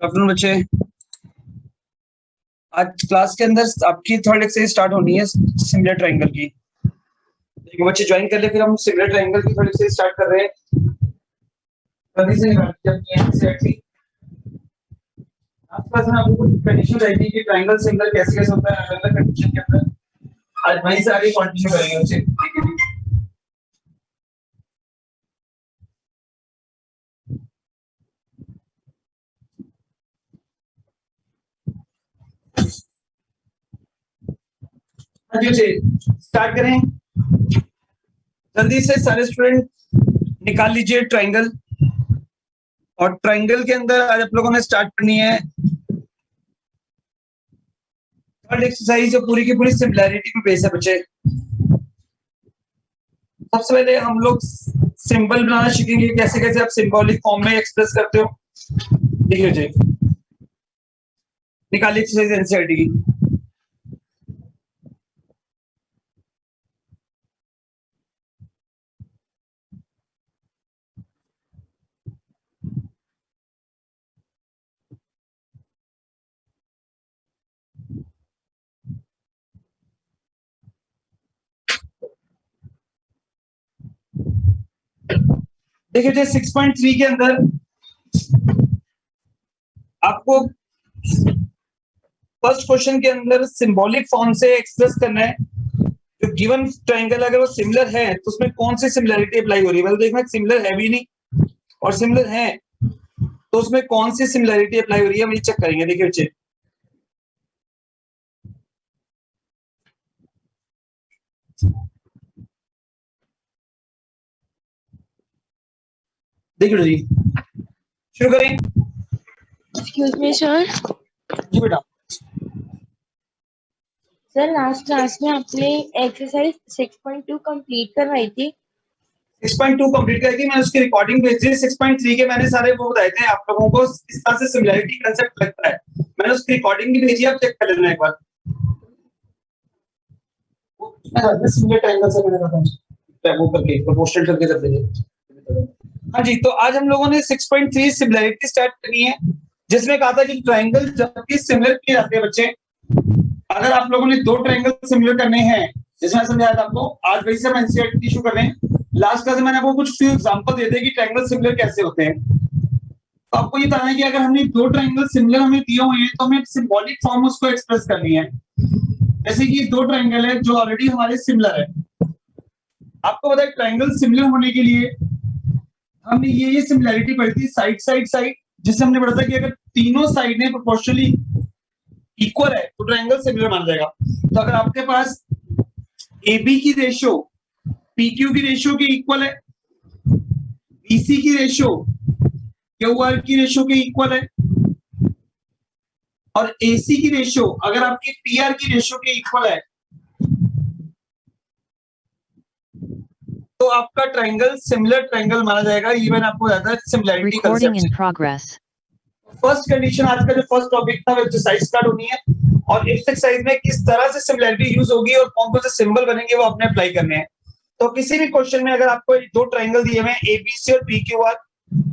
Afternoon बच्चे। आज class के अंदर आपकी थर्ड एक्सरसाइज स्टार्ट होनी है सिमिलर ट्रायंगल की। देखो बच्चे ज्वाइन कर ले, फिर हम सिमिलर ट्रायंगल की थर्ड एक्सरसाइज स्टार्ट कर रहे हैं। जल्दी से अपनी एनसीईआरटी आज क्लास में आपको कुछ कंडीशन रहेगी कि ट्रायंगल सिमिलर कैसे कैसे होता है अलग अलग कंडीशन के अंदर। आज वहीं से आगे कंटिन्यू करेंगे बच्चे। हाँ जी बच्चे स्टार्ट करें। जल्दी से सारे स्टूडेंट निकाल लीजिए ट्रायंगल, और ट्रायंगल के अंदर आज आप लोगों ने स्टार्ट करनी है थर्ड एक्सरसाइज जो पूरी की पूरी सिमिलैरिटी पे बेस है बच्चे। सबसे पहले हम लोग सिंबल बनाना सीखेंगे, कैसे कैसे आप सिंबॉलिक फॉर्म में एक्सप्रेस करते हो। देखिए जी, निकालिए एक्सरसाइज एनसीईआरटी की। देखिए जी 6.3 के अंदर आपको फर्स्ट क्वेश्चन के अंदर सिंबॉलिक फॉर्म से एक्सप्रेस करना है जो गिवन ट्रायंगल अगर वो सिमिलर है तो उसमें कौन सी सिमिलैरिटी अप्लाई हो रही है। मतलब देखना सिमिलर है भी नहीं और सिमिलर है तो उसमें कौन सी सिमिलैरिटी अप्लाई हो रही है, हम ये चेक करेंगे। देखिए बच्चे देखिए जी, शुरू करें। Excuse me sir. जी बेटा। सर लास्ट क्लास में आपने एक्सरसाइज 6.2 कंप्लीट करवाई थी। 6.2 कंप्लीट करके मैंने उसकी रिकॉर्डिंग भेजी। 6.3 के मैंने सारे वो बताए थे आप लोगों को, इस तरह से सिमिलैरिटी कांसेप्ट लगता है। मैंने उसकी रिकॉर्डिंग भी भेजी, आप चेक कर लेना एक बार। सिमिलर ट्रायंगल से मैंने कहा वो करके प्रोपोर्शनल करके कर देंगे। हाँ जी, तो आज हम लोगों ने 6.3 सिमिलैरिटी स्टार्ट करनी है, जिसमें कहा था कि ट्रायंगल जब भी सिमिलर किए जाते हैं बच्चे, अगर आप लोगों ने दो ट्रायंगल सिमिलर करने हैं, जैसे मैं समझाया था आपको, आज वैसे हम एनसीईआरटी इशू कर रहे हैं। लास्ट क्लास में मैंने आपको कुछ फ्यू एग्जांपल दे दिए कि ट्रायंगल सिमिलर कैसे होते हैं। तो आपको ये बताना है कि अगर हमने दो ट्रायंगल सिमिलर हमें दिए हुए हैं तो हमें सिंबॉलिक फॉर्म उसको एक्सप्रेस करनी है। जैसे कि दो ट्रायंगल है जो ऑलरेडी हमारे सिमिलर है। आपको पता है ट्रायंगल सिमिलर होने के लिए हमने ये सिमिलैरिटी पढ़ी थी, साइड साइड साइड, जिससे हमने पढ़ा था कि अगर तीनों साइड में प्रोपोर्शनली इक्वल है तो ट्रायंगल सिमिलर माना जाएगा। तो अगर आपके पास AB की रेशियो PQ की रेशियो के इक्वल है, BC की रेशियो QR की रेशियो के इक्वल है, और AC की रेशियो अगर आपकी PR की रेशियो के इक्वल है, तो आपका ट्रायंगल सिमिलर ट्रायंगल माना जाएगा। ये मैंने आपको बताया था सिमिलैरिटी कांसेप्ट। फर्स्ट कंडीशन आज का जो फर्स्ट टॉपिक था वो एक्सरसाइज स्टार्ट होनी है, और इस एक्सरसाइज में किस तरह से सिमिलैरिटी यूज होगी और कौन कौन से सिंबल बनेंगे वो आपने अप्लाई करने हैं। तो किसी भी क्वेश्चन में अगर आपको दो ट्रायंगल दिए हुए हैं ABC और PQR,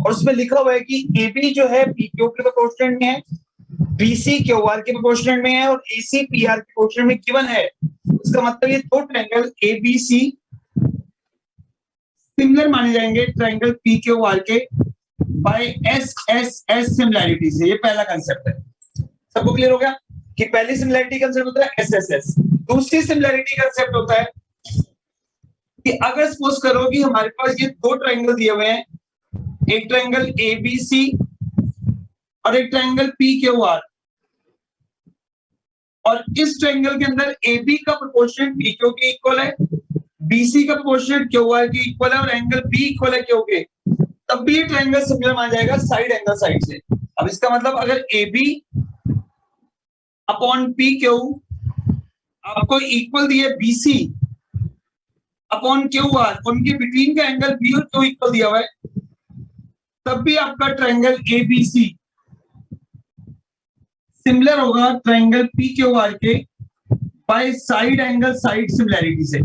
और उसमें लिखा हुआ है कि AB जो है PQ के प्रोपोर्शनल में है, BC QR के प्रोपोर्शनल में है, और AC PR के प्रोपोर्शनल में गिवन है, इसका मतलब ये दो ट्रायंगल ABC सिमिलर माने जाएंगे ट्रायंगल PQR के बाय SSS सिमिलैरिटी से। ये पहला कांसेप्ट है। सबको क्लियर हो गया कि पहली सिमिलैरिटी कांसेप्ट होता है SSS। दूसरी सिमिलैरिटी कांसेप्ट होता है कि अगर सपोज करो कि हमारे पास ये दो ट्रायंगल दिए हुए हैं, एक ट्रायंगल ABC और एक ट्रायंगल PQR, और इस ट्रायंगल के अंदर AB का प्रोपोर्शन PQ के इक्वल है, BC का प्रोपोर्शन QR के इक्वल है, और एंगल B इक्वल है Q के, तब भी ट्रायंगल सिमिलर माना जाएगा साइड एंगल साइड से। अब इसका मतलब अगर AB अपॉन PQ आपको इक्वल दिए BC अपॉन QR, उनके बिटवीन का एंगल B और Q इक्वल दिया हुआ है, तब भी आपका ट्रायंगल ABC सिमिलर होगा ट्रायंगल PQR के by side angle side similarity से।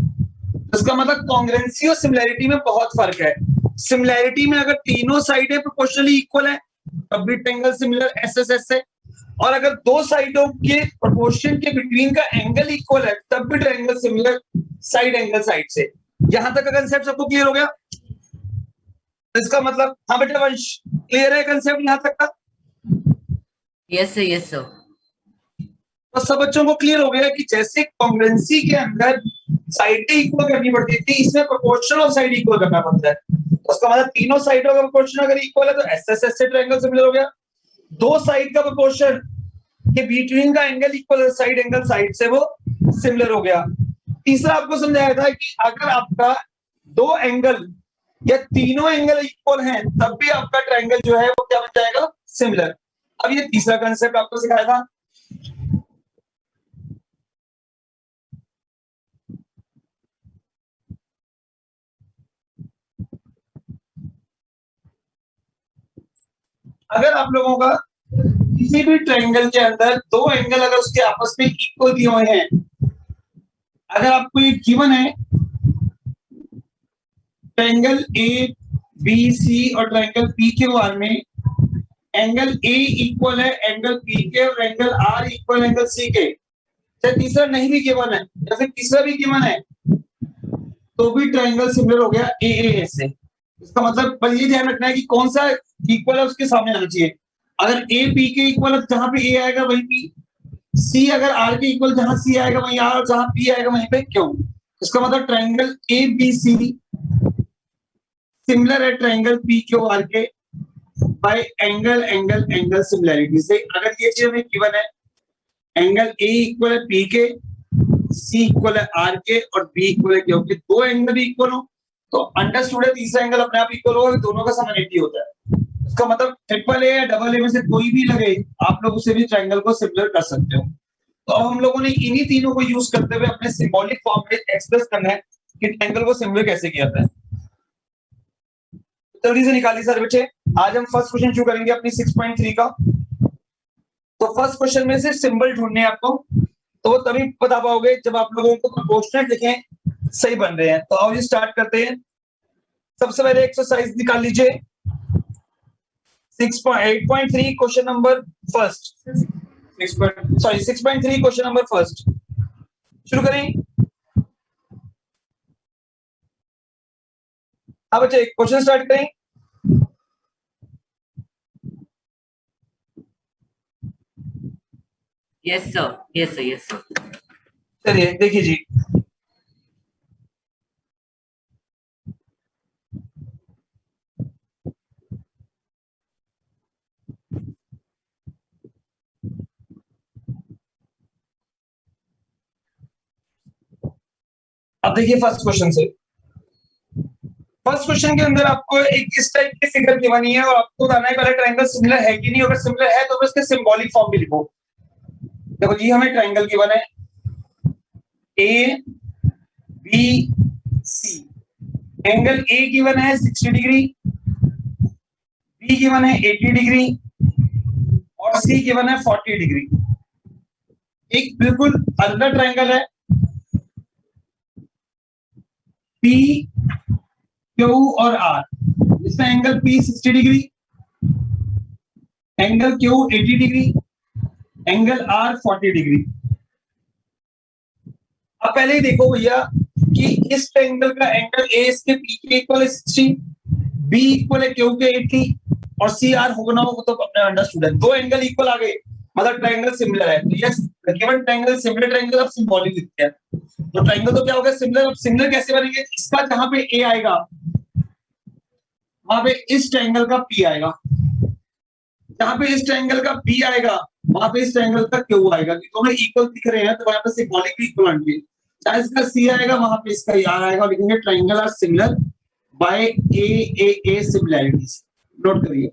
इसका मतलब कॉन्ग्रुएंसी और सिमिलैरिटी में बहुत फर्क है। सिमिलैरिटी में अगर तीनों साइडें प्रोपोर्शनली इक्वल है तब भी triangle similar S S S से। और अगर दो साइडों के प्रोपोर्शन के बिटवीन का एंगल इक्वल है तब भी triangle similar side angle side से। यहां तक का कंसेप्ट सबको क्लियर हो गया? इसका मतलब हाँ बेटा वंश, क्लियर है कंसेप्ट यहां तक का? Yes sir, yes sir. तो सब बच्चों को क्लियर हो गया कि जैसे कॉन्ग्रुएंसी के अंदर साइडें इक्वल करनी पड़ती थी, इसमें प्रोपोर्शन ऑफ साइड इक्वल करना पड़ता है। तो उसका मतलब तीनों साइडों का प्रोपोर्शन अगर इक्वल है तो एस एस एस से ट्रायंगल सिमिलर हो गया। दो साइड का प्रोपोर्शन के बिटवीन का एंगल इक्वल है, साइड एंगल साइड से वो सिमिलर हो गया। तीसरा आपको समझाया था कि अगर आपका दो एंगल या तीनों एंगल इक्वल हैं तब भी आपका ट्रायंगल जो है वो क्या बन जाएगा? सिमिलर। अब ये तीसरा कंसेप्ट आपको सिखाया था। अगर आप लोगों का किसी भी ट्रायंगल के अंदर दो एंगल अगर उसके आपस में इक्वल दिए हुए हैं, अगर आपको ये गिवन है ट्रायंगल ए बी सी और ट्रायंगल पी क्यू आर में एंगल ए इक्वल है एंगल पी के और angle R equal angle C के, चाहे तीसरा नहीं भी गिवन है या फिर तीसरा भी गिवन है तो भी ट्रायंगल सिमिलर हो गया ए ए से। इसका मतलब पर ये ध्यान रखना है कि कौन सा इक्वल है उसके सामने आना चाहिए। अगर ए पी के इक्वल है जहां पे ए आएगा वहीं पी, सी अगर आर के इक्वल जहां सी आएगा वहीं आर और जहां पी आएगा वहीं पे क्यों। इसका मतलब triangle A B C similar है ट्रायंगल पी क्यू आर के by angle angle angle similarity से। अगर ये चीज हमें गिवन है एंगल ए इक्वल है पी के, सी इक्वल है आर के और बी इक्वल है क्यू के, दो एंगल भी इक्वल हो तो अंडरस्टूड है तीसरा एंगल अपने आप इक्वल होगा, दोनों का समान 80 होता है। इसका मतलब ट्रिपल ए या डबल ए में से कोई भी लगे आप लोग उसे भी ट्रायंगल को सिमिलर कर सकते हो। तो अब हम लोगों ने इन्हीं तीनों को यूज करते हुए अपने सिंबॉलिक फॉर्म में एक्सप्रेस करना है कि ट्रायंगल को सिमिलर कैसे किया जाता है। जल्दी से निकालिए सारे बच्चे। आज हम फर्स्ट क्वेश्चन शुरू करेंगे अपनी 6.3 का। तो फर्स्ट क्वेश्चन में से सिंबल ढूंढने हैं आपको, तो वो तभी बता पाओगे जब आप लोगों को प्रोपोर्शनल लिखें सही बन रहे हैं। तो आओ ये स्टार्ट करते हैं। सबसे पहले एक्सरसाइज निकाल लीजिए 8.3 question number first, 6.3 question number first. शुरू करें। हाँ बच्चे क्वेश्चन स्टार्ट करें। Yes sir, yes sir, yes sir. चलिए देखिए जी, अब देखिए फर्स्ट क्वेश्चन से। फर्स्ट क्वेश्चन के अंदर आपको एक इस टाइप की फिगर गिवन है और आपको बताना है पहले ट्रायंगल सिमिलर है कि नहीं। अगर सिमिलर है तो फिर इसके सिंबॉलिक फॉर्म भी लिखो। देखो जी हमें ट्रायंगल गिवन है A B C, angle A given है 60 डिग्री, बी गिवन है 80 डिग्री और सी गिवन है 40 डिग्री। एक बिल्कुल अलग ट्रायंगल है पी क्यू और आर, इसमें angle P 60 degree, angle Q 80 degree, angle R 40 degree. अब पहले ही देखो भैया कि इस ट्रायंगल का एंगल ए इसके पी के इक्वल है 60, बी इक्वल है क्यू के 80 और सी आर होना हो तो अपने अंडरस्टूड है। दो एंगल इक्वल आ गए मतलब ट्रायंगल सिमिलर है। तो yes given triangle similar triangle अब सिंबॉलिक लिखते हैं। तो ट्रायंगल तो क्या होगा सिमिलर। अब सिमिलर कैसे बनेंगे, इसका जहां पे ए आएगा वहां पे इस ट्रायंगल का पी आएगा, जहां पे इस ट्रायंगल का बी आएगा वहां पे इस ट्रायंगल का क्यू आएगा। दोनों इक्वल दिख रहे हैं तो वहां पे सिंबॉलिक भी इक्वल आएंगे। चाहे इसका सी आएगा वहां पे इसका आर आएगा और लिखेंगे triangle are similar by A similarities. Note करिए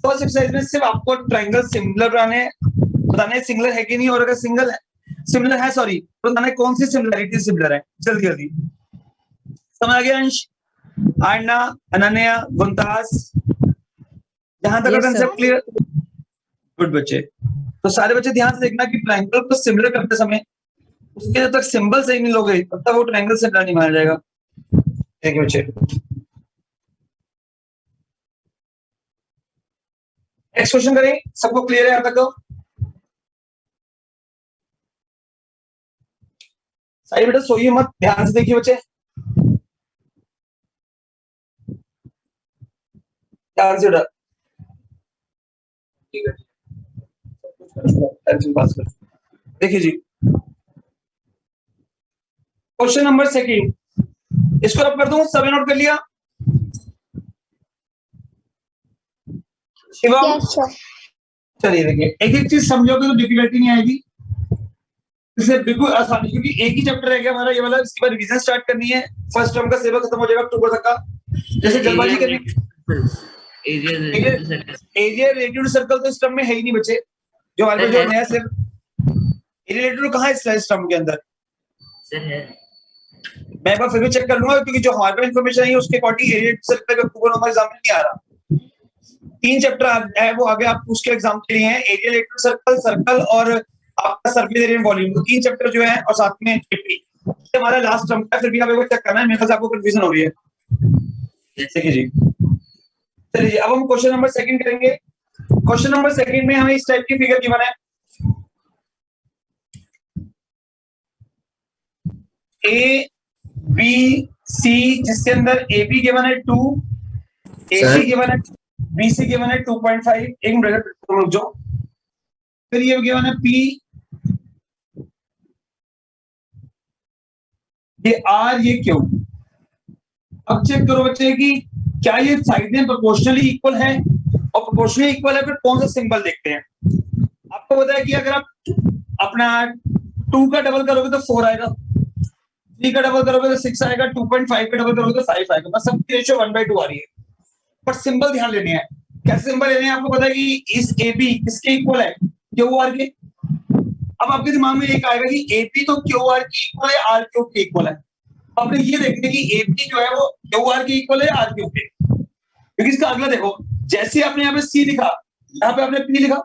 फर्स्ट एक्सरसाइज में सिर्फ आपको ट्रायंगल सिमिलर बताने सिंगलर है कि नहीं, और अगर सिमिलर है सॉरी तो बताना कौन सी सिमिलैरिटी सिमिलर है। जल्दी जल्दी समझ आ गया अंश, आरना, अनन्या, गुमताज, जहां तक कंसेप्ट क्लियर? गुड बच्चे। तो सारे बच्चे ध्यान से देखना कि ट्रायंगल को सिमिलर करते समय उसके जब तक सिंबल सही नहीं लोगे तब तक वो ट्रायंगल सिमिलर नहीं माना जाएगा। देखिए बच्चे नेक्स्ट क्वेश्चन करें, सबको क्लियर है यहाँ तक? सारी बेटा सोइए मत, ध्यान से देखिए बच्चे, ध्यान से बेटा। ठीक है, टेंशन पास कर। देखिए जी, क्वेश्चन नंबर सेकंड, इसको रब कर दूं, सभी नोट कर लिया? Shivam, Yes, sir. चलिए देखिए, एक एक चीज समझोगे तो डिफिकल्टी नहीं आएगी, इससे बिल्कुल आसानी, क्योंकि एक ही चैप्टर रह गया हमारा ये वाला, इसके बाद रिवीजन स्टार्ट करनी है। फर्स्ट टर्म का सिलेबस खत्म हो जाएगा अक्टूबर तक का। जैसे जल्दबाजी करनी, एरिया रिलेटेड सर्कल तो इस टर्म में है ही नहीं बच्चे, जो हमारे पास जो नया सिर्फ एरिया रिलेटेड कहाँ है इस टर्म के अंदर? सर है, मैं एक बार फिर भी चेक कर लूंगा, क्योंकि जो हमारे पास इन्फॉर्मेशन है उसके अकॉर्डिंग एरिया सर्कल का अक्टूबर नंबर एग्जाम में नहीं आ रहा। 3 चैप्टर है वो आगे आप उसके एग्जाम के लिए हैं, एरिया रिलेटेड सर्कल, सर्कल और आपका सरफेस एरिया वॉल्यूम, तो 3 चैप्टर जो है, और साथ में जीपी हमारा लास्ट टर्म का, फिर भी आप एक बार चेक करना है, मेरे ख्याल से आपको कंफ्यूजन हो रही है। देखिए जी, चलिए अब हम क्वेश्चन नंबर सेकंड करेंगे। क्वेश्चन नंबर सेकंड में हमें इस टाइप की फिगर गिवन है, ए बी सी, जिसके अंदर ए बी गिवन है 2, ए सी गिवन है, बी सी गिवन है 2.5, एक मिनट रुक जाओ, फिर ये गिवन है पी, ये आर, ये क्यू। अब चेक करो बच्चे कि क्या ये साइडें प्रोपोर्शनली इक्वल है, और प्रोपोर्शनली इक्वल है फिर कौन सा सिंबल देखते हैं। आपको पता है कि अगर आप अपना 2 का डबल करोगे तो 4 आएगा, 3 का डबल करोगे तो 6 आएगा, 2.5 का डबल करोगे तो 5 आएगा, बस सबकी रेशियो 1/2 आ रही है। पर सिंबल ध्यान लेने हैं, कैसे सिंबल लेने हैं, आपको पता है कि इस ए बी किसके इक्वल है, क्यू आर के। अब आपके दिमाग में एक आएगा कि ए बी तो क्यू आर की इक्वल है, आर क्यू के इक्वल है। आपने ये देखते हैं कि ए बी जो है वो क्यू आर के इक्वल है, आर क्यू के, क्योंकि इसका अगला देखो, जैसे आपने यहाँ पे सी लिखा, यहाँ पे आपने पी लिखा,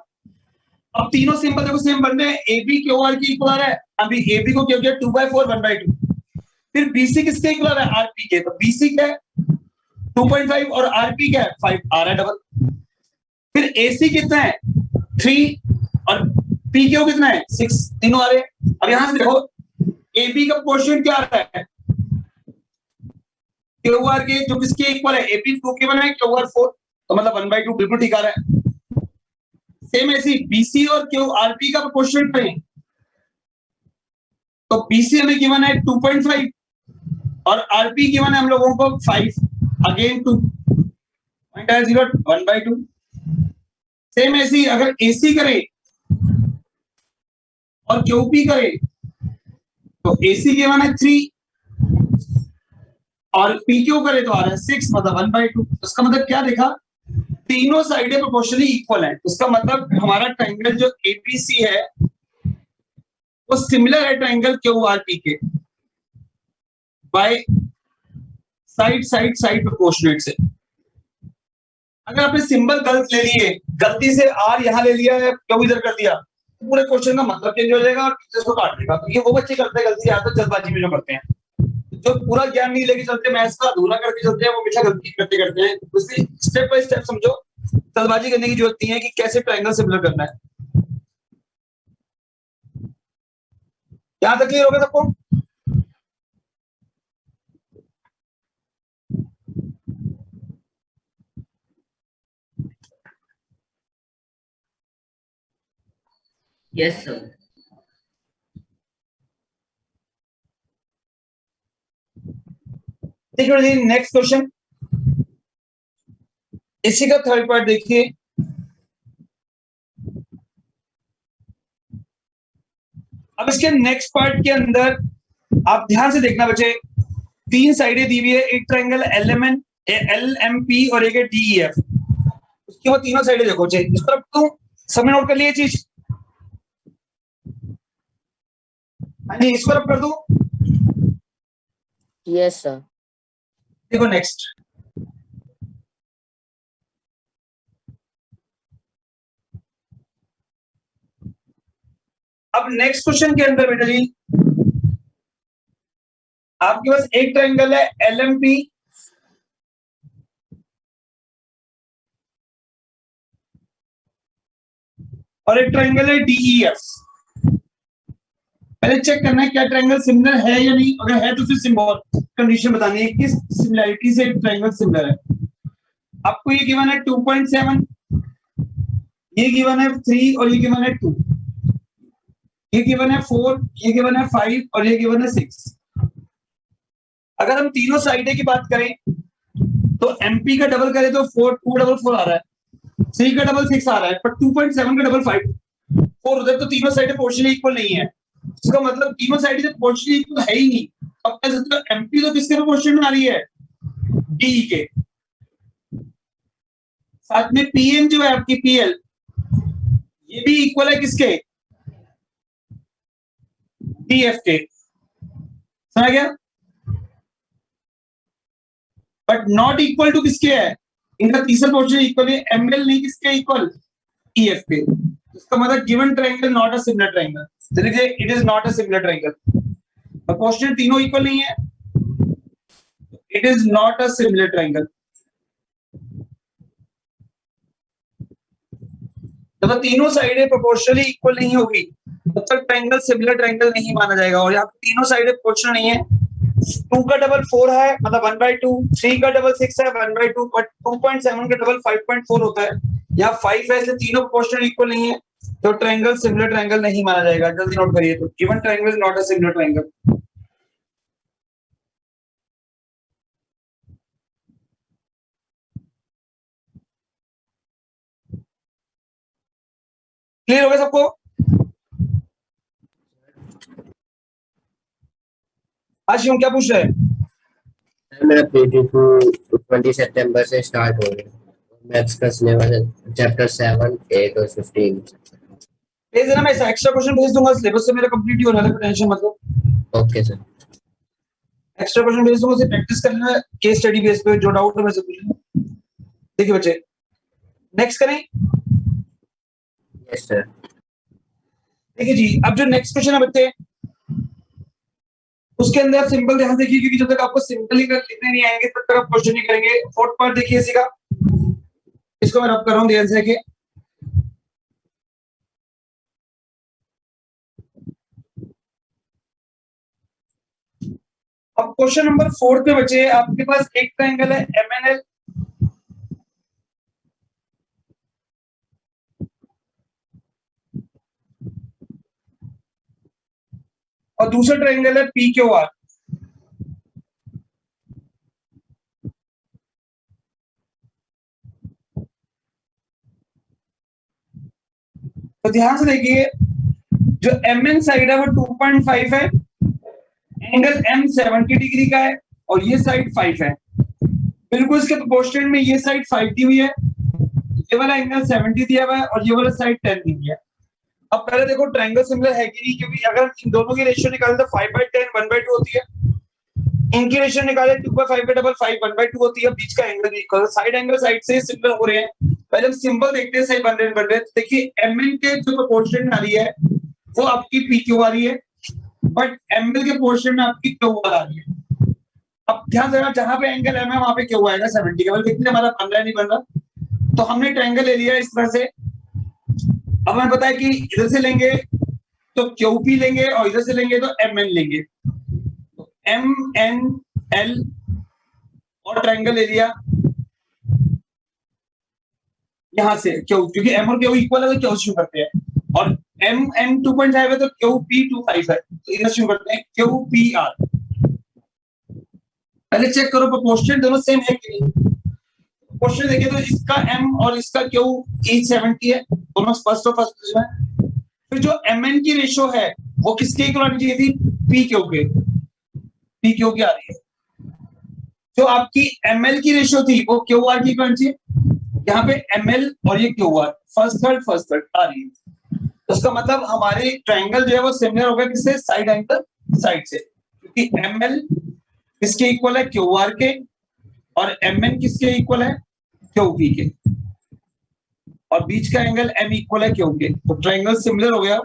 अब तीनों सिंबल देखो सेम बन रहे हैं, ए बी क्यू आर की इक्वल है, अभी ए बी को क्या किया 2/4 1/2, फिर बीसी किसके इक्वल है, आरपी के, तो बीसी क्या है 2.5 और आरपी क्या है 5, आ रहा है डबल। फिर एसी कितना है 3 और पी क्यू कितना है 6, तीनों आ रहे हैं। अब यहां से देखो ए बी का पोर्शन क्या आ रहा है, क्यू आर के जो किसके इक्वल है, ए बी 2 के बना है, क्यू आर 4, तो मतलब 1/2 बिल्कुल ठीक आ रहा है। सेम ऐसी बीसी और क्यू आरपी का प्रोपोर्शन करें, तो बीसी हमें गिवन है 2.5 और आरपी गिवन है हम लोगों को 5, अगेन 2, 1/2। सेम ऐसी अगर एसी करे और क्यूपी करे, तो एसी गिवन है 3 और पीक्यू करे तो आ रहा है 6, मतलब 1/2। उसका मतलब क्या देखा, तीनों साइडें प्रोपोर्शनली इक्वल है, उसका मतलब हमारा ट्रायंगल जो एपीसी है वो सिमिलर है ट्रायंगल क्यूआरपी के, by side side side proportionate से। अगर आपने सिंबल गलत ले लिए, गलती से आर यहां ले लिया है, क्यों इधर कर दिया, तो पूरे क्वेश्चन का मतलब चेंज हो जाएगा और टीचर्स को काट देगा। तो ये वो बच्चे करते हैं गलती, आते जल्दबाजी में जो करते हैं, जो पूरा ज्ञान नहीं लेके चलते, मैथ्स का अधूरा करके चलते हैं, वो हमेशा गलती करते हैं। इसलिए स्टेप बाय स्टेप समझो, जल्दबाजी करने की जरूरत नहीं है कि कैसे ट्रायंगल सिमिलर करना है। यहां तक क्लियर हो गया सबको? यस सर, देखिए नेक्स्ट क्वेश्चन, इसी का थर्ड पार्ट देखिए। अब इसके नेक्स्ट पार्ट के अंदर आप ध्यान से देखना बच्चे, 3 साइडें दी हुई है, एक ट्रायंगल LMN, LMP और एक है DEF। उसकी वो तीनों साइडें देखो बच्चे, इस तरफ तो सबने नोट कर लिया चीज? हाँ जी, इसको रब कर दूं? यस सर, देखो नेक्स्ट, अब नेक्स्ट क्वेश्चन के अंदर बेटा जी आपके पास एक ट्रायंगल है LMP, और एक ट्रायंगल है DEF। पहले चेक करना है क्या ट्रायंगल सिमिलर है या नहीं, अगर है तो फिर सिंबल कंडीशन बतानी है किस सिमिलरिटी से ट्रायंगल सिमिलर है। आपको ये गिवन है 2.7, ये गिवन है 3 और ये गिवन है 2, ये गिवन है 4, ये गिवन है 5 और ये गिवन है 6। अगर हम तीनों साइड की बात करें तो MP का डबल करें तो 244 आ रहा है, 3 का डबल 6 आ रहा है, पर 2.7 का डबल 4 होता है, तो तीनों साइड पोर्शनली इक्वल नहीं है। इसका मतलब तीनों साइड से पोर्शनली इक्वल है ही नहीं। अब कह सकते हो MP तो किसके प्रोपोर्शन में आ रही है, DE के। साथ में PM जो है आपकी PL, ये भी इक्वल है किसके, DF के। समझ गया? बट नॉट इक्वल टू किसके है, इनका तीसरा पोर्शन इक्वल है, ML नहीं किसके इक्वल, EF के। इसका मतलब given triangle not a similar triangle, तो लिखिए it is not a similar triangle. Proportion तीनों इक्वल नहीं है, it is not a similar triangle. तो तीनों साइडें प्रोपोर्शनली इक्वल नहीं होगी तब तक ट्रायंगल सिमिलर ट्रायंगल नहीं माना जाएगा। और यहाँ पे तीनों साइडें प्रोपोर्शनल नहीं है, 2 का डबल 4 है मतलब 1/2, 3 का डबल 6 है 1/2, बट 2.7 का डबल 5.4 होता है, यहाँ 5 है, इसलिए तीनों प्रोपोर्शनल इक्वल नहीं है, तो ट्रायंगल सिमिलर ट्रायंगल नहीं माना जाएगा। जल्दी नोट करिए, तो given triangle is not a similar triangle. Clear हो गया सबको? आज हम क्या पूछ रहे हैं? मेरा PG2 20 सितंबर से स्टार्ट हो गया, मैथ्स का सिलेबस है चैप्टर 7, 8 और 15। भेज देना, मैं एक्स्ट्रा क्वेश्चन भेज दूंगा, सिलेबस से मेरा कंप्लीट ही हो रहा है, टेंशन मत लो। Okay sir. एक्स्ट्रा क्वेश्चन भेज दूंगा, उसे प्रैक्टिस करना है केस स्टडी बेस पे, जो डाउट है मेरे से पूछ लेना। देखिए बच्चे, नेक्स्ट करें। Yes sir. देखिए जी, अब जो नेक्स्ट क्वेश्चन है बच्चे, उसके अंदर आप सिंपल ध्यान देखिए, क्योंकि जब तक आपको सिंपल ही लिखने नहीं आएंगे तब तक आप क्वेश्चन नहीं करेंगे। फोर्थ पार्ट देखिए इसी का, इसको मैं रब कर रहा हूँ ध्यान से देखिए। अब क्वेश्चन नंबर 4 पे बचे, आपके पास एक ट्रायंगल है MNL, और दूसरा ट्रायंगल है PQR। तो ध्यान से देखिए, जो MN साइड है वो 2.5 है, एंगल M 70 डिग्री का है, और ये साइड 5 है। बिल्कुल इसके प्रोपोर्शन में ये साइड 5 दी हुई है, ये वाला एंगल 70 दिया हुआ है, और ये वाला साइड 10 दी हुई है। अब पहले देखो ट्रायंगल सिमिलर है कि नहीं, क्योंकि अगर इन दोनों की रेशियो निकाले तो 5/10 1/2 होती है, इनकी रेशियो निकाले 2/5 का डबल 5 1/2 होती है, बीच का एंगल भी इक्वल, साइड एंगल साइड से सिमिलर हो रहे हैं। पहले हम सिंबल देखते हैं, सही बन रहे हैं। देखिए MN के जो प्रोपोर्शन आ रही है वो आपकी PQ आ रही है, बट ML के पोर्शन में आपकी QR आ रही है। अब ध्यान देना, जहां पे एंगल M है वहां पे Q आएगा 70 का, देखते हमारा बन रहा है नहीं बन रहा। तो हमने ट्रायंगल ले लिया इस तरह से। अब हमें पता है कि इधर से लेंगे तो QP लेंगे, और इधर से लेंगे तो MN लेंगे, तो MNL और ट्रायंगल ले लिया यहां से Q, क्योंकि M और Q इक्वल है तो Q शुरू करते हैं, और MN 2.5 है तो QP 2.5 है, तो इधर शुरू करते हैं QPR। पहले चेक करो प्रोपोर्शन दोनों सेम है कि नहीं। क्वेश्चन देखिए तो इसका M और इसका Q each 70 है, दोनों फर्स्ट और फर्स्ट पोजीशन है। फिर जो MN की रेशियो है वो किसके इक्वल आनी चाहिए थी, PQ के, PQ की आ रही है। जो आपकी ML की रेशियो थी वो QR की इक्वल चाहिए, यहाँ पे ML और ये QR फर्स्ट थर्ड आ रही है। तो इसका मतलब हमारे ट्रायंगल जो है वो सिमिलर होगा किससे, साइड एंगल साइड से, क्योंकि ML किसके इक्वल है, QR के, और MN किसके इक्वल है, QP के, और बीच का एंगल M इक्वल है Q के, तो ट्रायंगल सिमिलर हो गया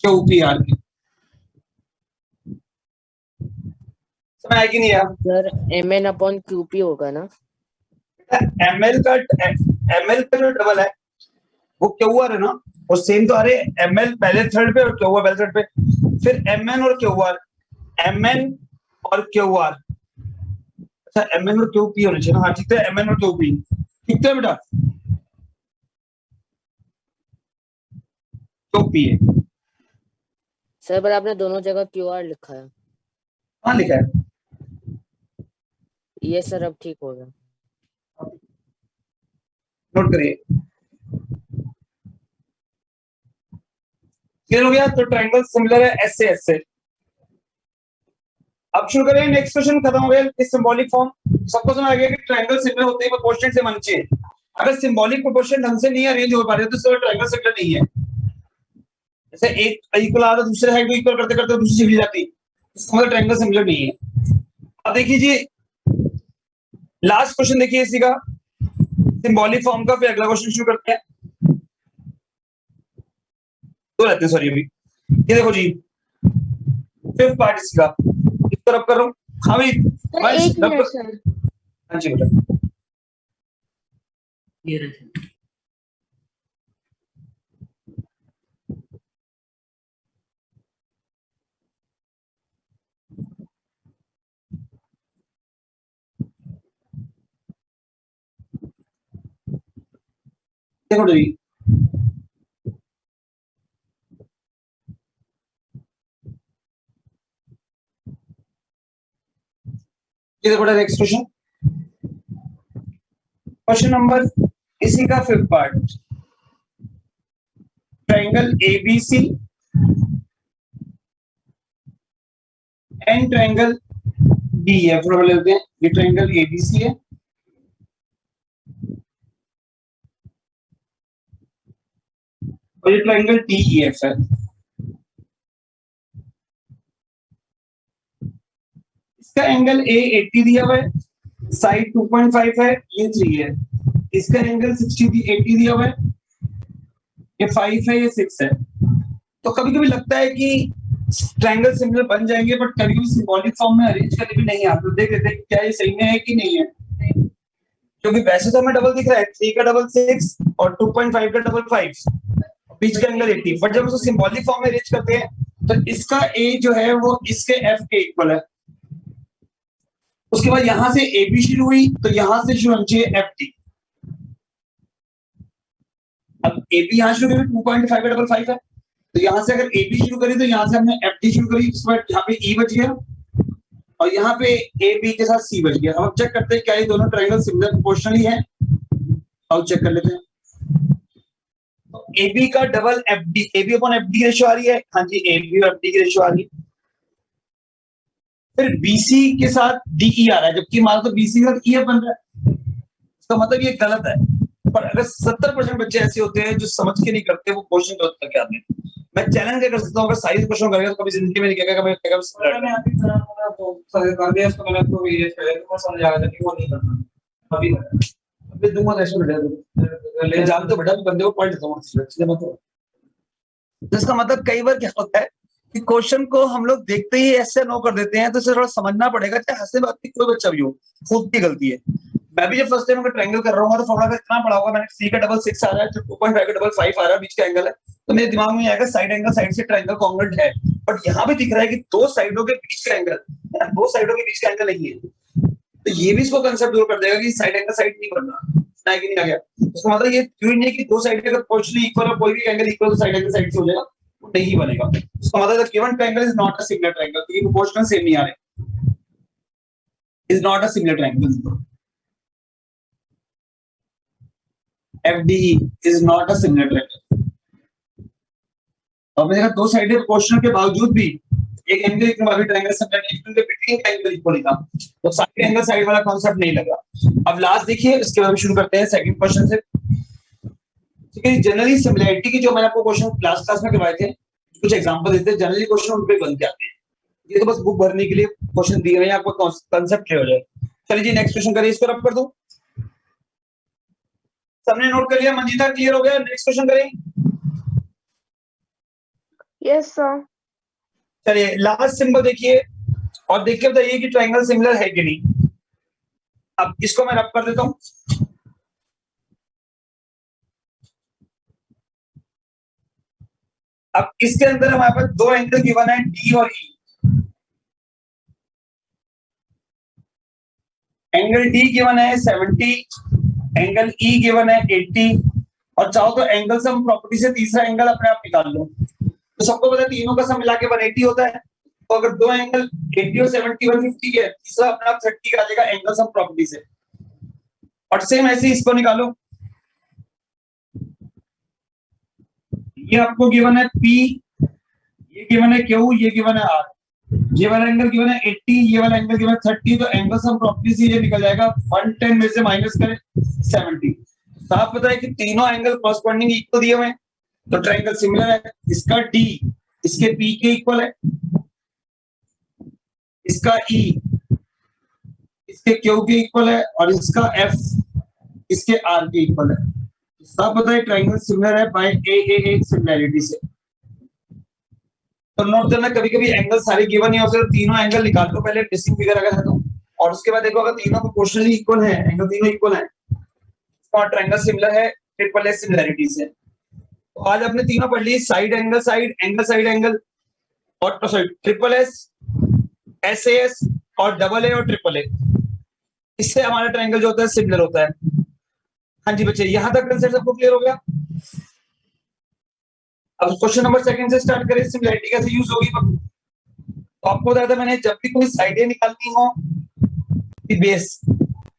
QPR के। समझ आया कि नहीं यार? सर MN अपॉन QP होगा ना? एमएल का जो डबल है वो क्यू आर है ना, और सेम तो आ रहे एमएल पहले थर्ड पे और क्यू आर पहले थर्ड पे, फिर एमएन और क्यू आर, एमएन और क्यू आर, अच्छा एमएन और क्यू पी होने चाहिए ना, हाँ ठीक है, एमएन और क्यू पी, ठीक है बेटा, क्यू पी है, सर पर आपने दोनों जगह QR लिखा है। हाँ लिखा है, ये सर अब ठीक हो गया। नोट करिए, क्लियर हो गया। तो ट्रायंगल सिमिलर है एस से। अब शुरू करें, नेक्स्ट क्वेश्चन खत्म हो गया। इस सिंबॉलिक फॉर्म सबको समझ आ गया कि ट्रायंगल सिमिलर होते हैं प्रोपोर्शनल से बनने चाहिए। अगर सिंबॉलिक प्रोपोर्शन ढंग से नहीं अरेंज हो पा रहे तो इसका ट्रायंगल सिमिलर नहीं है। जैसे एक इक्वल आ रहा दूसरे साइड को इक्वल करते करते दूसरी चली जाती, इसका मतलब ट्रायंगल सिमिलर नहीं है। अब देखिए जी लास्ट क्वेश्चन देखिए इसी का सिंबॉलिक फॉर्म का, फिर अगला क्वेश्चन शुरू करते हैं। तो रहते हैं सॉरी, अभी ये देखो जी फिफ्थ पार्ट इसका, इसको रब कर रहा हूँ। हाँ भाई सर एक मिनट सर, हाँ जी बेटा, ये रहा सर। देखो जी ये देखो नेक्स्ट क्वेश्चन, क्वेश्चन नंबर इसी का fifth part, triangle ABC and triangle DF लेते हैं। ये ट्रायंगल एबीसी है और ये ट्रायंगल डीईएफ है। इसका एंगल ए 80 दिया हुआ है, साइड 2.5 है, ये 3 है। इसका एंगल 80 दिया हुआ है, ये 5 है, ये 6 है। तो कभी कभी लगता है कि ट्रायंगल सिमिलर बन जाएंगे, बट कभी कभी सिंबॉलिक फॉर्म में अरेंज करने भी नहीं आते। देख लेते हैं क्या ये सही में है कि नहीं है, क्योंकि वैसे तो हमें डबल दिख रहा है, 3 का डबल 6 और 2.5 का डबल 5, बीच का एंगल 80, बट जब उसको सिंबॉलिक फॉर्म में अरेंज करते हैं तो इसका ए जो है वो इसके एफ के इक्वल है। उसके बाद यहां से ए बी शुरू हुई तो यहां से शुरू होनी चाहिए एफ डी। अब ए बी यहां शुरू करी 2.5 का डबल 5 है, तो यहां से अगर ए बी शुरू करी तो यहां से हमने एफ डी शुरू करी, उसके बाद यहाँ पे ई बच गया और यहाँ पे ए बी के साथ सी बच गया। अब चेक करते हैं क्या ये दोनों ट्रायंगल सिमिलर प्रोपोर्शनली है, अब चेक कर लेते हैं। ए बी का double F D, A B upon F D की रेशियो आ रही है, हाँ जी ए बी और एफ डी की रेशियो आ रही है। फिर बीसी के साथ डीई आ रहा है, जबकि मान लो बीसी का ई बन रहा है, इसका मतलब ये गलत है। पर अगर 70% बच्चे ऐसे होते हैं जो समझ के नहीं करते, वो क्वेश्चन गलत करके आते हैं। मैं चैलेंज कर सकता हूँ, अगर साइज क्वेश्चन करेगा तो कभी जिंदगी में नहीं कहेगा मैं कहेगा मैंने अभी तो कर दिया इसको, मैंने तो ये तो समझ आ गया कि वो नहीं करना अभी अभी दूंगा ऐसे बेटा ले जान तो बेटा बंदे को पढ़ लेता हूं इसलिए मतलब। जिसका मतलब कई बार क्या होता है कि क्वेश्चन को हम लोग देखते ही ऐसे नो कर देते हैं, तो इसे थोड़ा समझना पड़ेगा, चाहे हंसने बात की कोई बच्चा भी हो, खुद की गलती है। मैं भी जब फर्स्ट टाइम ट्रायंगल कर रहा हूँ तो फॉर्मूला इतना पढ़ा होगा मैंने, 3 का डबल 6 आ रहा है, 2.5 का डबल 5 आ रहा है, बीच का एंगल है, तो मेरे दिमाग में आएगा साइड एंगल साइड से ट्रायंगल कॉन्ग्रुएंट है। बट यहाँ भी दिख रहा है कि दो साइडों के बीच का एंगल, दो साइडों के बीच का एंगल नहीं है, तो ये भी इसको कंसेप्ट दूर कर देगा कि साइड एंगल साइड नहीं बनना, ना कि नहीं आ गया। उसका मतलब ये क्यों नहीं है कि दो साइड अगर प्रोपोर्शनली इक्वल और कोई भी एंगल इक्वल तो साइड एंगल साइड से हो जाएगा, वो नहीं बनेगा। उसका मतलब the given triangle is not a similar triangle, क्योंकि प्रोपोर्शनल सेम नहीं आ रहे, is not a similar triangle. FDE is not a similar triangle। अब देखा दो साइडें प्रोपोर्शनल के बावजूद भी एक एंगल इतना बड़ा ट्रायंगल सिमिलर नहीं, क्योंकि बिटवीन एंगल इक्वल था, तो साइड एंगल साइड वाला कांसेप्ट नहीं लगा। अब लास्ट देखिए, इसके बाद शुरू करते हैं सेकंड क्वेश्चन से। ठीक है, जनरली सिमिलैरिटी की जो मैंने आपको क्वेश्चन लास्ट क्लास में करवाए थे, कुछ एग्जांपल देते हैं, जनरली क्वेश्चन उन पे बन जाते हैं। ये तो बस बुक भरने के लिए क्वेश्चन दिए हुए हैं, आपको कांसेप्ट क्लियर हो जाए। चलिए जी नेक्स्ट क्वेश्चन करिए, इसको रब कर दो। सबने नोट कर लिया? मंजीता क्लियर हो गया? नेक्स्ट क्वेश्चन करें? Yes sir. चलिए लास्ट सिंबल देखिए और देख के बताइए कि ट्रायंगल सिमिलर है कि नहीं। अब इसको मैं रब कर देता हूं। अब इसके अंदर हमारे पास दो एंगल गिवन है डी और ई। एंगल डी गिवन है 70, एंगल ई गिवन है 80, और चाहो तो एंगल सम प्रॉपर्टी से तीसरा एंगल अपने आप निकाल लो। तो सबको पता है तीनों का सम मिला के 180 होता है। तो अगर दो एंगल 80 और 70 150 के, तीसरा अपने आप 30 का आ जाएगा एंगल सम प्रॉपर्टी से। और सेम ऐसे ही इसको निकालो। ये आपको गिवन है P, ये गिवन है Q, ये गिवन है R। ये वाला एंगल गिवन है 80, ये वाला एंगल गिवन है 30। तो एंगल सम प्रॉपर्टी से ये निकल जाएगा 110 में से माइनस करें 70। साफ पता है कि तीनों एंगल कॉरस्पॉन्डिंग इक्वल दिए हुए हैं, तो ट्रायंगल सिमिलर है। इसका D इसके P के इक्वल है, इसका E इसके Q के इक्वल है, और इसका F इसके R के इक्वल है। साफ पता है ट्रायंगल सिमिलर है बाय ए सिमिलैरिटी से। तो नोट करना, कभी कभी एंगल सारे गिवन नहीं होते, तो तीनों एंगल निकाल लो पहले मिसिंग फिगर अगर है तो, और उसके बाद देखो अगर तीनों प्रोपोर्शनली इक्वल है, एंगल तीनों इक्वल है, और ट्रायंगल सिमिलर है ट्रिपल एस सिमिलैरिटी से। तो आज आपने तीनों पढ़ ली, side angle side, angle side angle, और सॉरी ट्रिपल एस, एसएएस और डबल ए और ट्रिपल ए। इससे हमारा ट्रायंगल जो होता है सिमिलर होता है। हाँ जी बच्चे, यहां तक कंसेप्ट सबको क्लियर हो गया। अब क्वेश्चन नंबर सेकंड से स्टार्ट करें, सिमिलैरिटी कैसे यूज होगी। तो आपको बताया था मैंने, जब भी कोई साइडें निकालनी हो बेस,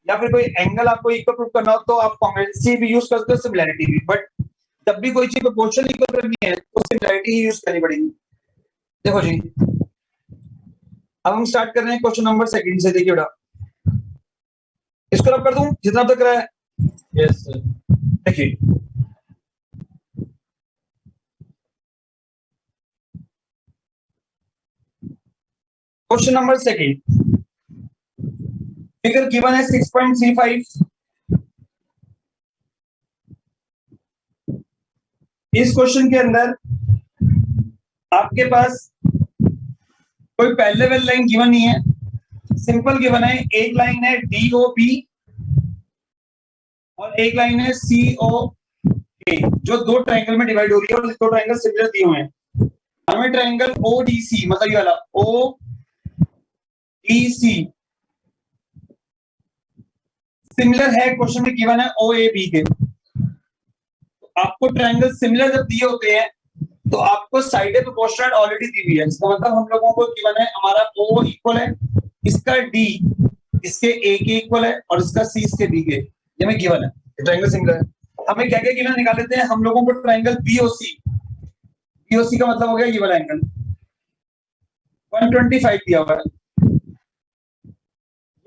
या फिर कोई एंगल आपको इक्वल प्रूव करना हो, तो आप कॉन्ग्रुएंसी भी यूज कर सकते हो, सिमिलैरिटी भी। बट जब भी कोई चीज प्रोपोर्शनल इक्वल करनी है तो सिमिलैरिटी ही यूज करनी पड़ेगी। देखो जी, अब हम स्टार्ट कर रहे हैं क्वेश्चन नंबर सेकंड से। देखिए बेटा, इसको रब कर दूं जितना तक रहा है। Yes sir. देखिए question number second, figure given है 6.35। इस क्वेश्चन के अंदर आपके पास कोई पैरेलल लाइन गिवन नहीं है, सिंपल गिवन है। एक लाइन है DOB और एक लाइन है COA, जो दो ट्रायंगल में डिवाइड हो रही है, और दो ट्रायंगल सिमिलर दिए हुए हैं। हमें ट्रायंगल ODC, मतलब ये वाला ODC सिमिलर है, क्वेश्चन में गिवन है OAB के। तो आपको ट्रायंगल सिमिलर जब दिए होते हैं तो आपको साइडें प्रोपोर्शनल ऑलरेडी दी हुई है। इसका मतलब हम लोगों को गिवन है हमारा O इक्वल है, इसका D इसके A के इक्वल है, और इसका C इसके B के, ये हमें गिवन है। ट्रायंगल सिमिलर है। हमें क्या क्या गिवन निकाल लेते हैं हम लोगों को। ट्रायंगल BOC का मतलब हो गया ये वाला एंगल 125 दिया हुआ है,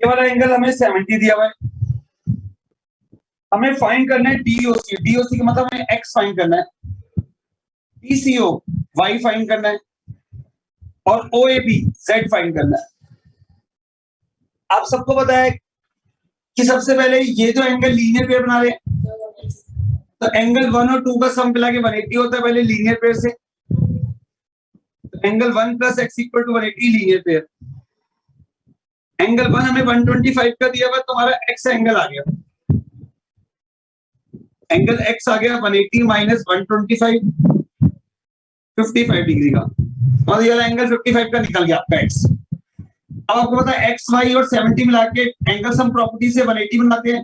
ये वाला एंगल हमें 70 दिया हुआ है। हमें फाइंड करना है DOC का मतलब हमें X फाइंड करना है, PCO Y फाइंड करना है, और OAB Z फाइंड करना है। आप सबको पता है कि सबसे पहले ये जो एंगल लीनियर पेयर बना रहे हैं, तो एंगल 1 और 2 का सम मिला के 180 होता है पहले लीनियर पेयर से। तो angle 1 + x = 180 linear pair. Angle 1 हमें 125 का दिया हुआ, तो हमारा x एंगल आ गया, एंगल x आ गया 180 - 125 55 डिग्री का, और ये वाला एंगल 55 का निकल गया आपका x। अब आपको पता है x, y और 70 मिला के एंगल सम प्रॉपर्टी से 180 बनाते हैं।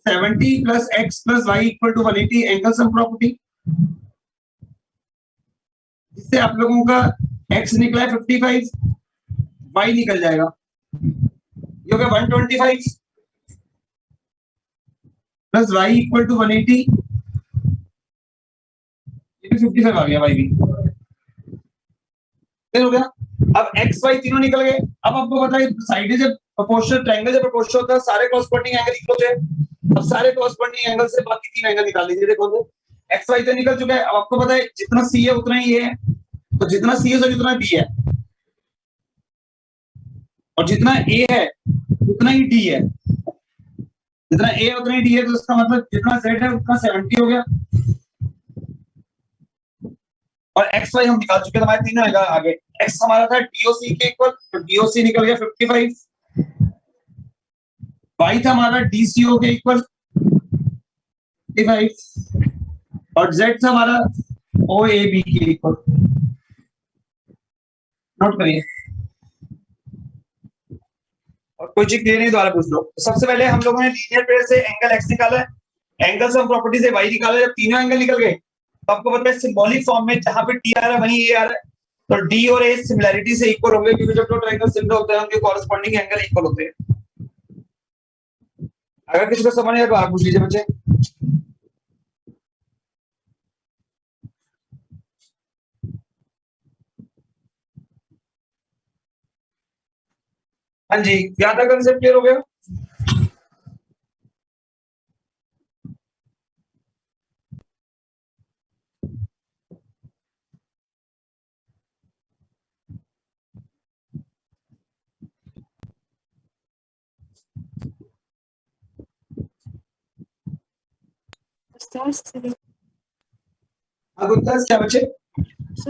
70 + x + y = 180 angle sum property, जिससे आप लोगों का x निकला है 55, y निकल जाएगा ये हो गया 125 + y = 180, ये भी 55 आ गया, y भी हो गया। अब x y तीनों निकल गए। अब आपको पता है साइडें जब प्रोपोर्शनल, ट्रायंगल जब प्रोपोर्शनल होता है, सारे कॉरस्पॉन्डिंग एंगल इक्वल है। अब सारे कॉरस्पॉन्डिंग एंगल से बाकी तीन एंगल निकाल लीजिए। देखो तो x y तो निकल चुका है। अब आपको पता है जितना c है उतना ही है, तो जितना c है उतना b है, और जितना a है उतना ही d है। जितना a है उतना ही d है, तो इसका मतलब जितना z है उतना 70 हो गया, और x y हम निकाल चुके हैं। हमारे तीनों एंगल आगे। x हमारा था DOC के इक्वल, तो DOC निकल गया 55। y था हमारा DCO के इक्वल 55, और z था हमारा ओ ए बी के इक्वल, नोट करिए। और कोई चीज क्लियर नहीं दोबारा पूछ लो। सबसे पहले हम लोगों ने लीनियर पेयर से एंगल एक्स निकाला है, एंगल सम प्रॉपर्टी से वाई निकाला है। जब तीनों एंगल निकल गए तो आपको पता है सिंबॉलिक फॉर्म में जहां पे टी आ रहा है वहीं ए आ रहा है, तो डी और ए सिमिलैरिटी से इक्वल होंगे, क्योंकि जब दो ट्रायंगल सिमिलर होते हैं उनके कॉरेस्पॉन्डिंग एंगल इक्वल होते हैं। अगर किसी को समझ नहीं आए तो आप पूछ लीजिए बच्चे। हाँ जी, यहाँ तक कंसेप्ट क्लियर हो गया? हाँ गुप्ता क्या बच्चे?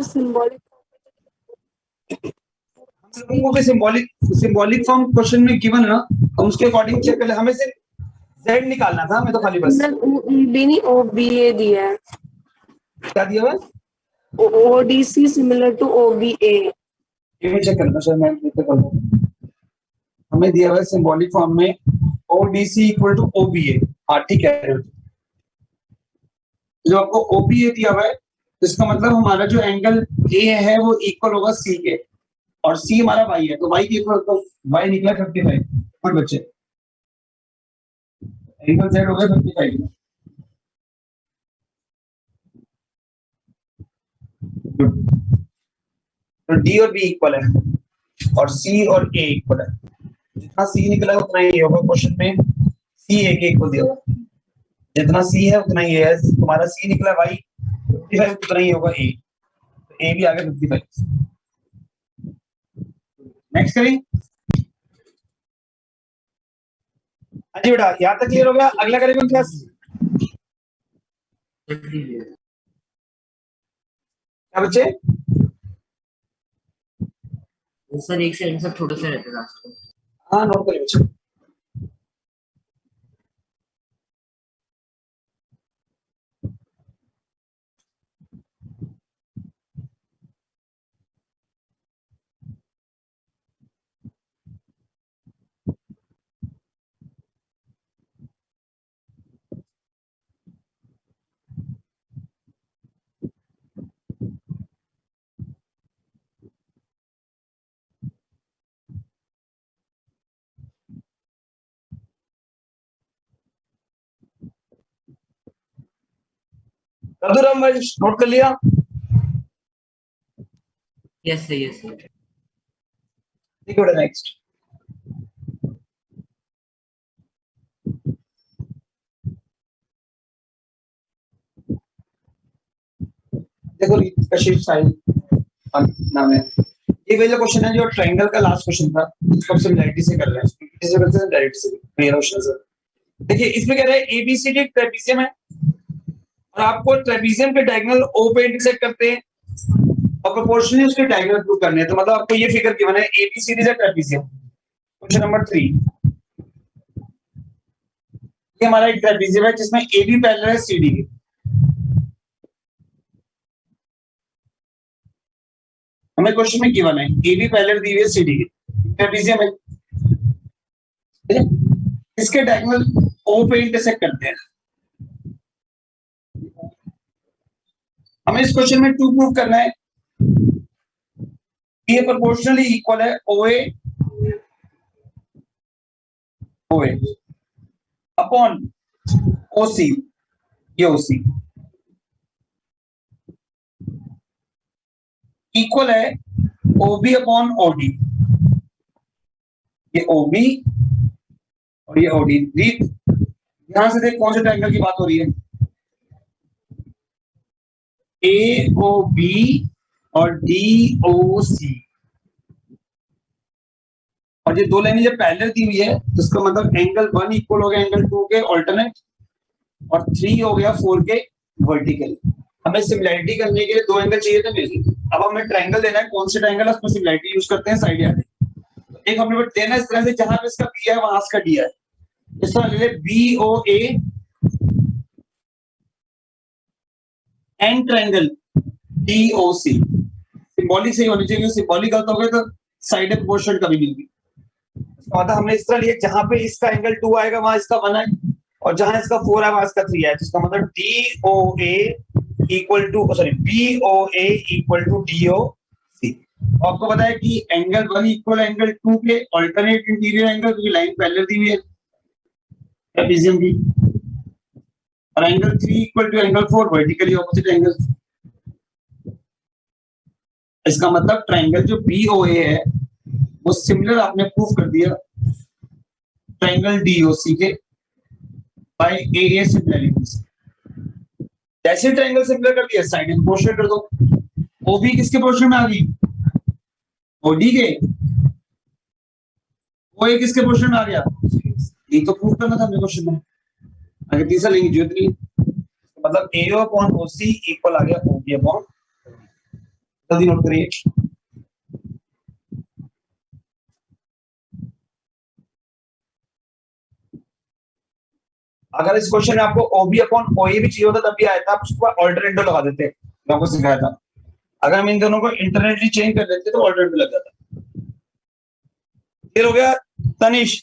symbolic हम लोगों को भी सिंबॉलिक फॉर्म क्वेश्चन में गिवन है ना, हम उसके अकॉर्डिंग चेक कर ले। हमें सिर्फ z निकालना था, हमें तो खाली बस नहीं OBA दिया है, क्या दिया हुआ है ODC similar to OBA। ये मैं चेक करना सर, मैं देख कर लूं। हमें दिया हुआ है सिंबॉलिक फॉर्म में ODC इक्वल टू OBA। हाँ ठीक है, जो आपको OBA दिया हुआ है इसका मतलब हमारा जो एंगल A है वो इक्वल होगा C के, और C हमारा y है, तो y के इक्वल तो y निकला 55। गुड बच्चे, एंगल Z हो गया 55। तो D और B इक्वल है और C और A इक्वल है। जितना C निकला है उतना ही होगा। क्वेश्चन में C A के इक्वल दिया होगा, जितना C है उतना ही है। तुम्हारा C निकला y 55, उतना ही होगा A, तो A भी आ गया 55। नेक्स्ट करें। हाँ जी बेटा, यहाँ तक क्लियर हो गया? अगला करेंगे क्लास। क्या बच्चे? सर एक से आंसर छोटे से रहते लास्ट में। हाँ नोट करिए बच्चे। रघुराम भाई नोट कर लिया? Yes sir. ठीक है, नेक्स्ट। देखो कशिश साहिल नाम है, ये वही क्वेश्चन है जो ट्रायंगल का लास्ट क्वेश्चन था, इसको हम सिमिलैरिटी से कर रहे हैं, किसी से करते हैं डायरेक्ट से। मेरा क्वेश्चन सर देखिए, इसमें कह रहा है ABCD ट्रेपीजियम है और आपको ट्रेपीजियम के डायगोनल O पे इंटरसेक्ट करते हैं और प्रोपोर्शनली उसके डायगोनल प्रूव करने हैं। तो मतलब आपको ये फिगर गिवन है ABCD is a trapezium. Question number 3, ये हमारा एक ट्रेपीजियम है जिसमें AB पैरेलल है CD के। हमें क्वेश्चन में गिवन है AB पैरेलल दी हुई है CD के, ट्रेपीजियम है, ठीक है? इसके डायगोनल O पे इंटरसेक्ट करते हैं। हमें इस क्वेश्चन में 2 प्रूव करना है। ये प्रोपोर्शनली इक्वल है OA अपॉन OC, ये OC इक्वल है OB अपॉन OD, ये OB और ये OD। ध्यान से देख कौन से ट्रायंगल की बात हो रही है, AOB और DOC, और ये दो लाइनें जब पैरेलल दी हुई है तो इसका मतलब एंगल 1 इक्वल हो गया एंगल 2 के ऑल्टरनेट, और 3 हो गया 4 के वर्टिकल। हमें सिमिलैरिटी करने के लिए दो एंगल चाहिए थे मेरे। अब हमें ट्रायंगल देना है, कौन से ट्रायंगल है उसमें सिमिलैरिटी यूज करते हैं, साइड याद है। एक हमने देना है इस तरह से, जहां पे इसका B है वहां इसका D है। इस तरह ले BOA and triangle DOC symbolic से ही होनी चाहिए, सिंबॉलिक गलत हो गए तो साइड प्रोपोर्शनल कभी नहीं होगी। मतलब हमने इस तरह लिया जहां पे इसका एंगल 2 आएगा वहां इसका 1 है, और जहां इसका 4 है वहां इसका 3 है, जिसका मतलब DOA equal to BOA equal to DOC। आपको पता है कि एंगल 1 इक्वल एंगल 2 के अल्टरनेट इंटीरियर एंगल, क्योंकि लाइन पैरेलल दी हुई है ट्रेपेजियम की, और angle 3 equal to angle 4 vertically opposite angle. इसका मतलब ट्रायंगल जो BOA है वो सिमिलर आपने प्रूव कर दिया ट्रायंगल DOC के बाय AA सिमिलरिटीज। जैसे ट्रायंगल सिमिलर कर दिया साइड प्रोपोर्शनल कर दो। OB किसके प्रोपोर्शन में आ गई? OD के। OA किसके प्रोपोर्शन में आ गया? ये तो प्रूव करना था हमने क्वेश्चन में, आगे तीसरा लेंगे जरूरत नहीं। मतलब AO अपॉन OC इक्वल आ गया OB अपॉन, जल्दी नोट करिए। अगर इस क्वेश्चन में आपको OB अपॉन OA भी चाहिए होता तब भी आया था, आप उसको ऑल्टरनेटिव लगा देते, मैं आपको सिखाया था। अगर हम इन दोनों को इंटरनेटली चेंज कर देते तो ऑल्टरनेटिव लग जाता। क्लियर हो गया तनिष?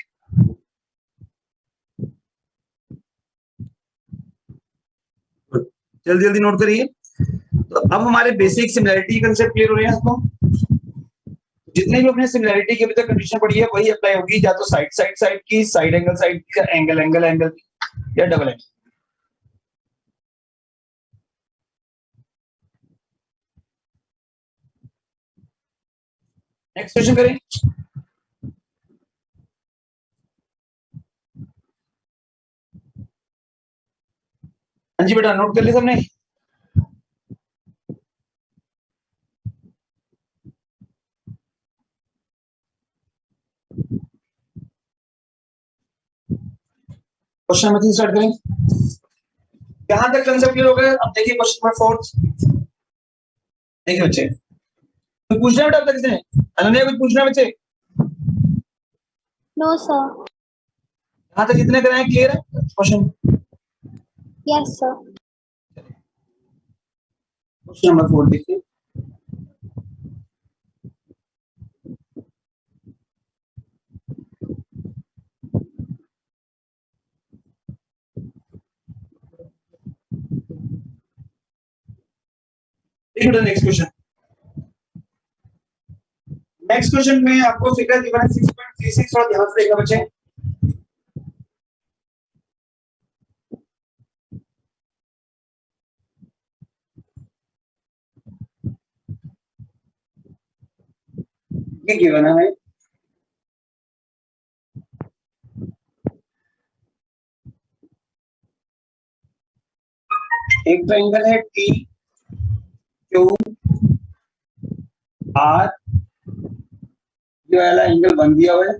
जल्दी जल्दी नोट करिए। तो अब हमारे बेसिक सिमिलैरिटी कंसेप्ट क्लियर हो रहे हैं आपको। जितने भी अपने सिमिलैरिटी की अभी तक कंडीशन पड़ी है वही अप्लाई होगी, या तो साइड की, साइड एंगल की, या एंगल की, या डबल एंगल। नेक्स्ट क्वेश्चन करें। हाँ जी बेटा, नोट कर लिया सबने? क्वेश्चन नंबर 3 स्टार्ट करें। यहां तक कंसेप्ट क्लियर हो गया। अब देखिए क्वेश्चन नंबर 4। देखिए बच्चे, कुछ पूछना है बेटा? अब तक किसने? अनन्या कुछ पूछना है बच्चे? No sir. यहां तक जितने कराए क्लियर है question? Yes sir. Question number 4 देखिए। Next question. नेक्स्ट क्वेश्चन में आपको फिगर गिवन है 6.36, थोड़ा ध्यान से देखना बच्चे। ये गिवन है एक ट्रायंगल है TQR, ये वाला एंगल 1 दिया हुआ है,